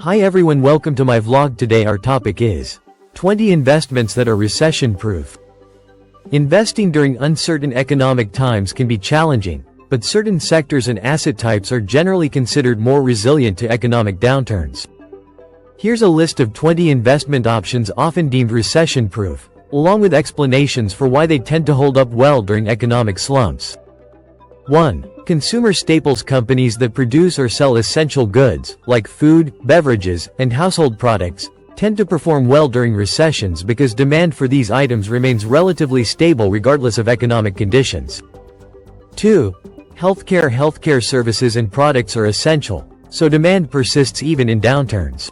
Hi everyone, welcome to my vlog. Today our topic is 20 investments that are recession-proof. Investing during uncertain economic times can be challenging, but certain sectors and asset types are generally considered more resilient to economic downturns. Here's a list of 20 investment options often deemed recession-proof, along with explanations for why they tend to hold up well during economic slumps. 1. Consumer staples. Companies that produce or sell essential goods, like food, beverages, and household products, tend to perform well during recessions because demand for these items remains relatively stable regardless of economic conditions. 2. Healthcare. Healthcare services and products are essential, so demand persists even in downturns.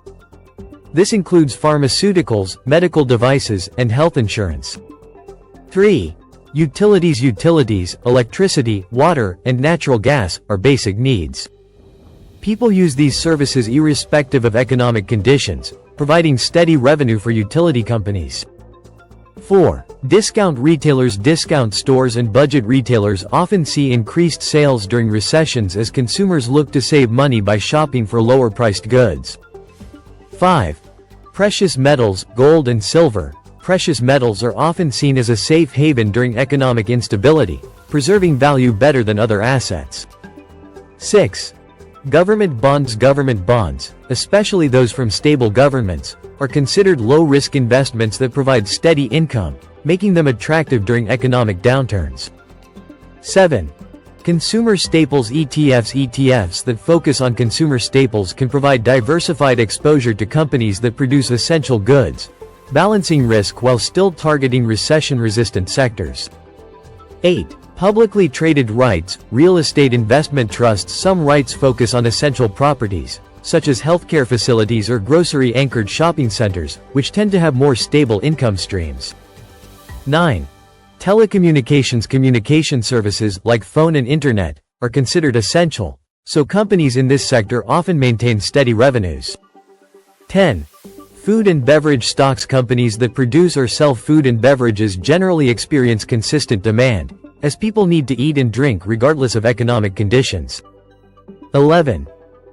This includes pharmaceuticals, medical devices, and health insurance. 3. Utilities. Utilities, electricity, water, and natural gas, are basic needs. People use these services irrespective of economic conditions, providing steady revenue for utility companies. 4. Discount retailers. Discount stores and budget retailers often see increased sales during recessions as consumers look to save money by shopping for lower-priced goods. 5. Precious metals. Gold and silver. Precious metals are often seen as a safe haven during economic instability, preserving value better than other assets. 6. Government bonds. Government bonds, especially those from stable governments, are considered low-risk investments that provide steady income, making them attractive during economic downturns. 7. Consumer staples. ETFs. ETFs that focus on consumer staples can provide diversified exposure to companies that produce essential goods, balancing risk while still targeting recession-resistant sectors. 8. Publicly traded REITs. Real estate investment trusts. Some REITs focus on essential properties, such as healthcare facilities or grocery-anchored shopping centers, which tend to have more stable income streams. 9. Telecommunications. Communication services, like phone and internet, are considered essential, so companies in this sector often maintain steady revenues. 10. Food and beverage stocks. Companies that produce or sell food and beverages generally experience consistent demand, as people need to eat and drink regardless of economic conditions. 11.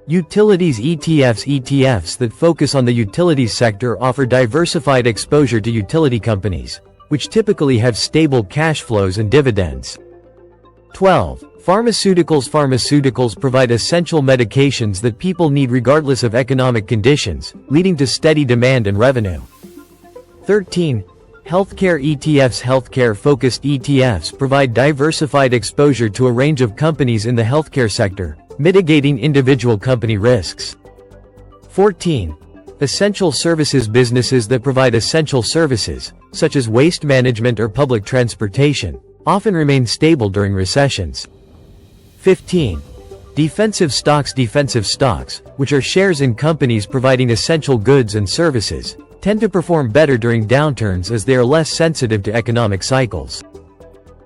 Utilities. ETFs. ETFs that focus on the utilities sector offer diversified exposure to utility companies, which typically have stable cash flows and dividends. 12. Pharmaceuticals. Pharmaceuticals provide essential medications that people need regardless of economic conditions, leading to steady demand and revenue. 13. Healthcare. ETFs. Healthcare-focused ETFs provide diversified exposure to a range of companies in the healthcare sector, mitigating individual company risks. 14. Essential services. Businesses that provide essential services, such as waste management or public transportation, often remain stable during recessions. 15. Defensive stocks. Defensive stocks, which are shares in companies providing essential goods and services, tend to perform better during downturns as they are less sensitive to economic cycles.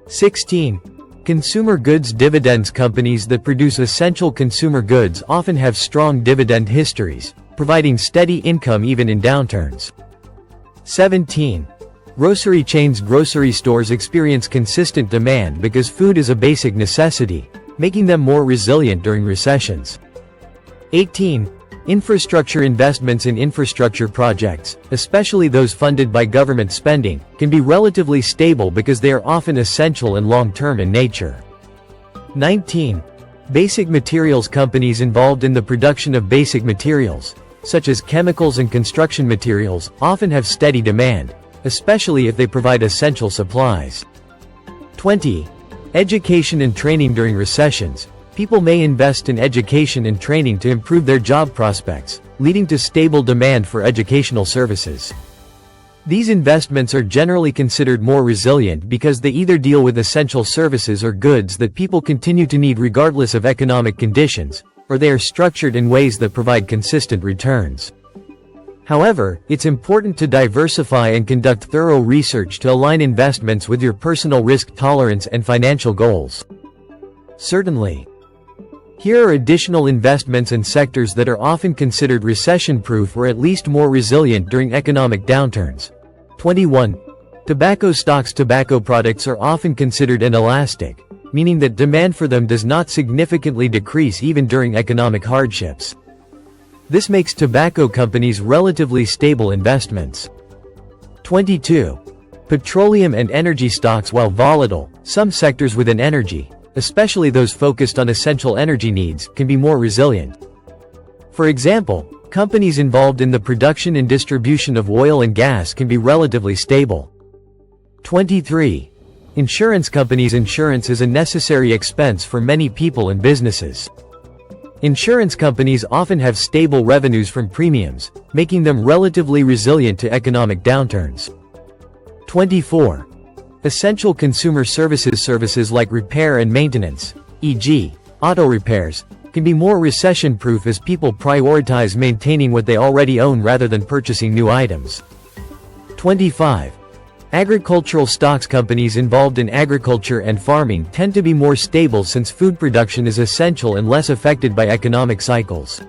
16. Consumer goods. Dividends. Companies that produce essential consumer goods often have strong dividend histories, providing steady income even in downturns. 17. Grocery chains. Grocery stores experience consistent demand because food is a basic necessity, making them more resilient during recessions. 18. Infrastructure. Investments in infrastructure projects, especially those funded by government spending, can be relatively stable because they are often essential and long-term in nature. 19. Basic materials. Companies involved in the production of basic materials, such as chemicals and construction materials, often have steady demand, especially if they provide essential supplies. 20. Education and training. During recessions, people may invest in education and training to improve their job prospects, leading to stable demand for educational services. These investments are generally considered more resilient because they either deal with essential services or goods that people continue to need regardless of economic conditions, or they are structured in ways that provide consistent returns. However, it's important to diversify and conduct thorough research to align investments with your personal risk tolerance and financial goals. Certainly. Here are additional investments and sectors that are often considered recession-proof or at least more resilient during economic downturns. 21. Tobacco stocks. Tobacco products are often considered inelastic, meaning that demand for them does not significantly decrease even during economic hardships. This makes tobacco companies relatively stable investments. 22. Petroleum and energy stocks. While volatile, some sectors within energy, especially those focused on essential energy needs, can be more resilient. For example, companies involved in the production and distribution of oil and gas can be relatively stable. 23. Insurance companies. Insurance is a necessary expense for many people and businesses. Insurance companies often have stable revenues from premiums, making them relatively resilient to economic downturns. 24. Essential consumer services. Services like repair and maintenance, e.g., auto repairs, can be more recession-proof as people prioritize maintaining what they already own rather than purchasing new items. 25. Agricultural stocks. Companies involved in agriculture and farming tend to be more stable since food production is essential and less affected by economic cycles.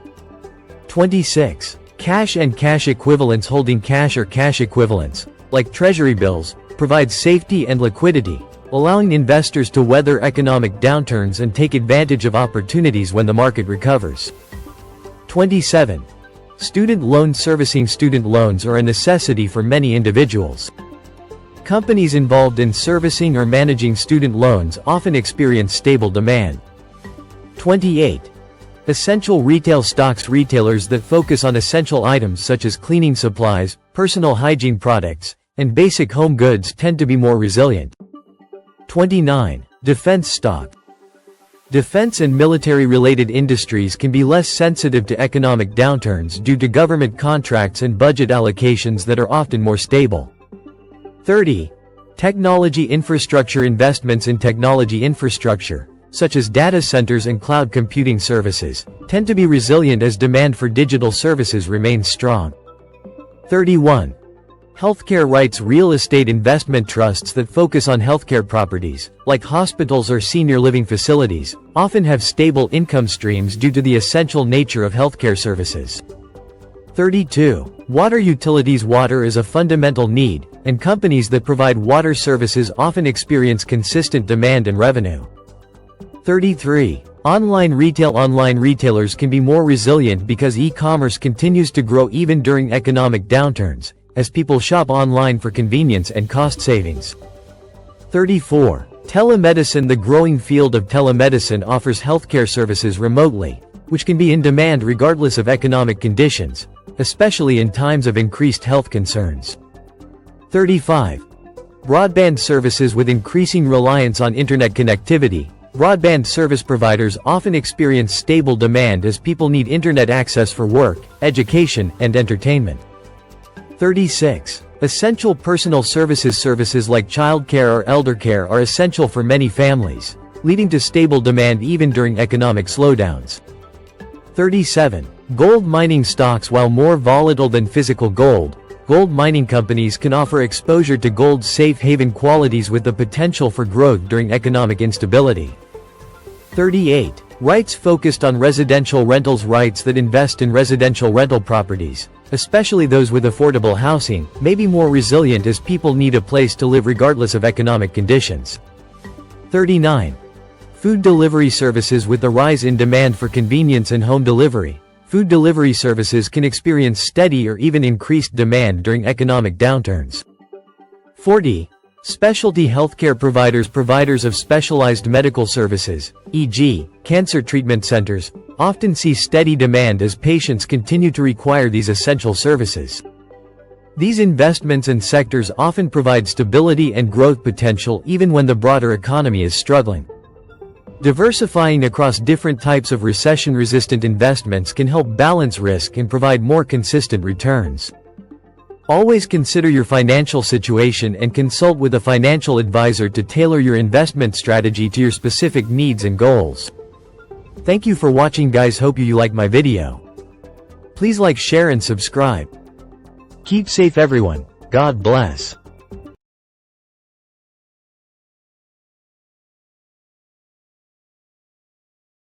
26. Cash and cash equivalents. Holding cash or cash equivalents, like treasury bills, provides safety and liquidity, allowing investors to weather economic downturns and take advantage of opportunities when the market recovers. 27. Student loan servicing. Student loans are a necessity for many individuals. Companies involved in servicing or managing student loans often experience stable demand. 28. Essential retail stocks. Retailers that focus on essential items such as cleaning supplies, personal hygiene products, and basic home goods tend to be more resilient. 29. Defense stock. Defense and military-related industries can be less sensitive to economic downturns due to government contracts and budget allocations that are often more stable. 30. Technology infrastructure. Investments in technology infrastructure, such as data centers and cloud computing services, tend to be resilient as demand for digital services remains strong. 31. Healthcare rights. Real estate investment trusts that focus on healthcare properties, like hospitals or senior living facilities, often have stable income streams due to the essential nature of healthcare services. 32. Water utilities. Water is a fundamental need, and companies that provide water services often experience consistent demand and revenue. 33. Online retail. Online retailers can be more resilient because e-commerce continues to grow even during economic downturns, as people shop online for convenience and cost savings. 34. Telemedicine. The growing field of telemedicine offers healthcare services remotely, which can be in demand regardless of economic conditions, especially in times of increased health concerns. 35. Broadband services. With increasing reliance on internet connectivity, broadband service providers often experience stable demand as people need internet access for work, education, and entertainment. 36. Essential personal services. Services like childcare or elder care are essential for many families, leading to stable demand even during economic slowdowns. 37. Gold mining stocks. While more volatile than physical gold, gold mining companies can offer exposure to gold's safe haven qualities with the potential for growth during economic instability. 38. Rights focused on residential rentals. Rights that invest in residential rental properties, especially those with affordable housing, may be more resilient as people need a place to live regardless of economic conditions. 39. Food delivery services. With the rise in demand for convenience and home delivery, food delivery services can experience steady or even increased demand during economic downturns. 40. Specialty healthcare providers. Providers of specialized medical services, e.g., cancer treatment centers, often see steady demand as patients continue to require these essential services. These investments and sectors often provide stability and growth potential even when the broader economy is struggling. Diversifying across different types of recession-resistant investments can help balance risk and provide more consistent returns. Always consider your financial situation and consult with a financial advisor to tailor your investment strategy to your specific needs and goals. Thank you for watching, guys. Hope you like my video. Please like, share and subscribe. Keep safe everyone. God bless.